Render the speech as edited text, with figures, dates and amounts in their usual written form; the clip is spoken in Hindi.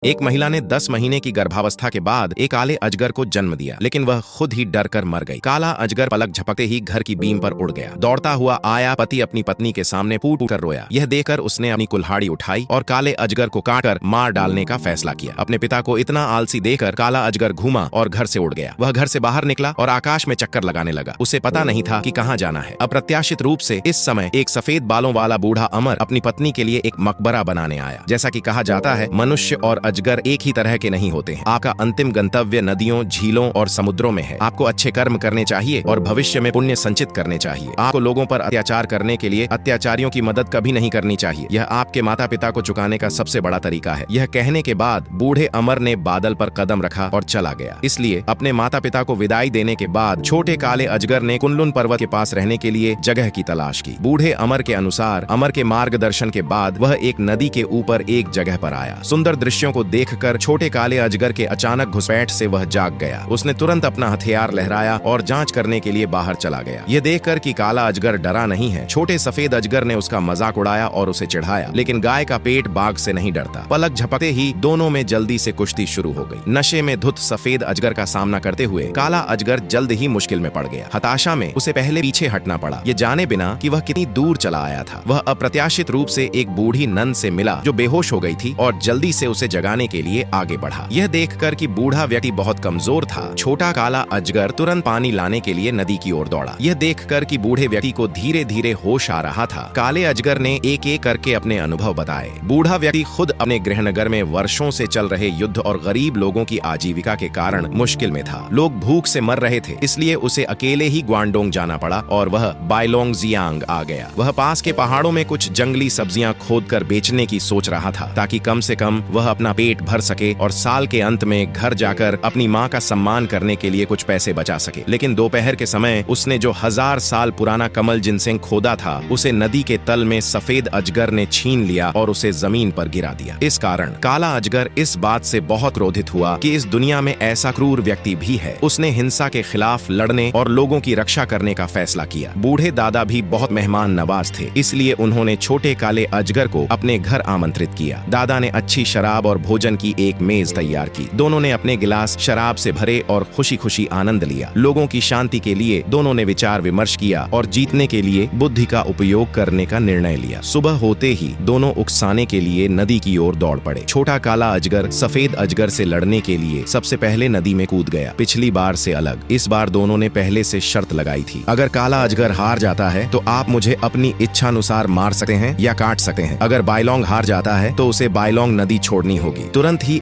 एक महिला ने 10 महीने की गर्भावस्था के बाद एक काले अजगर को जन्म दिया, लेकिन वह खुद ही डर कर मर गई। काला अजगर पलक झपकते ही घर की बीम पर उड़ गया। दौड़ता हुआ आया, पति अपनी पत्नी के सामने फूट कर रोया। यह देखकर उसने अपनी कुल्हाड़ी उठाई और काले अजगर को काटकर मार डालने का फैसला किया। अपने पिता को इतना आलसी देखकर काला अजगर घूमा और घर से उड़ गया। वह घर से बाहर निकला और आकाश में चक्कर लगाने लगा। उसे पता नहीं था कि कहाँ जाना है। अप्रत्याशित रूप से इस समय एक सफेद बालों वाला बूढ़ा अमर अपनी पत्नी के लिए एक मकबरा बनाने आया। जैसा कि कहा जाता है, मनुष्य और अजगर एक ही तरह के नहीं होते हैं। आपका अंतिम गंतव्य नदियों, झीलों और समुद्रों में है। आपको अच्छे कर्म करने चाहिए और भविष्य में पुण्य संचित करने चाहिए। आपको लोगों पर अत्याचार करने के लिए अत्याचारियों की मदद कभी नहीं करनी चाहिए। यह आपके माता पिता को चुकाने का सबसे बड़ा तरीका है। यह कहने के बाद बूढ़े अमर ने बादल पर कदम रखा और चला गया। इसलिए अपने माता पिता को विदाई देने के बाद छोटे काले अजगर ने कुनलुन पर्वत के पास रहने के लिए जगह की तलाश की। बूढ़े अमर के अनुसार अमर के मार्गदर्शन के बाद वह एक नदी के ऊपर एक जगह पर आया। सुंदर दृश्यों को देखकर छोटे काले अजगर के अचानक घुसपैठ से वह जाग गया। उसने तुरंत अपना हथियार लहराया और जांच करने के लिए बाहर चला गया। यह देखकर कि काला अजगर डरा नहीं है, छोटे सफेद अजगर ने उसका मजाक उड़ाया और उसे चिढ़ाया। लेकिन गाय का पेट बाघ से नहीं डरता। पलक झपकते ही दोनों में जल्दी से कुश्ती शुरू हो गई। नशे में धुत सफेद अजगर का सामना करते हुए काला अजगर जल्द ही मुश्किल में पड़ गया। हताशा में उसे पहले पीछे हटना पड़ा, ये जाने बिना कि वह कितनी दूर चला आया था। वह अप्रत्याशित रूप से एक बूढ़ी नन से मिला जो बेहोश हो गई थी और जल्दी से उसे जगाने के लिए आगे बढ़ा। यह देखकर कि बूढ़ा व्यक्ति बहुत कमजोर था, छोटा काला अजगर तुरंत पानी लाने के लिए नदी की ओर दौड़ा। यह देखकर कि बूढ़े व्यक्ति को धीरे धीरे होश आ रहा था, काले अजगर ने एक एक करके अपने अनुभव बताए। बूढ़ा व्यक्ति खुद अपने गृहनगर में वर्षों से चल रहे युद्ध और गरीब लोगों की आजीविका के कारण मुश्किल में था। लोग भूख से मर रहे थे, इसलिए उसे अकेले ही ग्वांडोंग जाना पड़ा और वह बाइलोंग जियांग आ गया। वह पास के पहाड़ों में कुछ जंगली सब्जियां खोदकर बेचने की सोच रहा था, ताकि कम से कम वह अपना पेट भर सके और साल के अंत में घर जाकर अपनी माँ का सम्मान करने के लिए कुछ पैसे बचा सके। लेकिन दोपहर के समय उसने जो 1000 साल पुराना कमल जिनसेंग खोदा था, उसे नदी के तल में सफेद अजगर ने छीन लिया और उसे जमीन पर गिरा दिया। इस कारण काला अजगर इस बात से बहुत क्रोधित हुआ कि इस दुनिया में ऐसा क्रूर व्यक्ति भी है। उसने हिंसा के खिलाफ लड़ने और लोगों की रक्षा करने का फैसला किया। बूढ़े दादा भी बहुत मेहमान नवाज थे, इसलिए उन्होंने छोटे काले अजगर को अपने घर आमंत्रित किया। दादा ने अच्छी शराब और भोजन की एक मेज तैयार की। दोनों ने अपने गिलास शराब से भरे और खुशी खुशी आनंद लिया। लोगों की शांति के लिए दोनों ने विचार विमर्श किया और जीतने के लिए बुद्धि का उपयोग करने का निर्णय लिया। सुबह होते ही दोनों उकसाने के लिए नदी की ओर दौड़ पड़े। छोटा काला अजगर सफेद अजगर से लड़ने के लिए सबसे पहले नदी में कूद गया। पिछली बार से अलग इस बार दोनों ने पहले से शर्त लगाई थी, अगर काला अजगर हार जाता है तो आप मुझे अपनी इच्छानुसार मार सकते हैं या काट सकते हैं। अगर बाइलोंग हार जाता है तो उसे बाइलोंग नदी छोड़नी होगी। तुरंत ही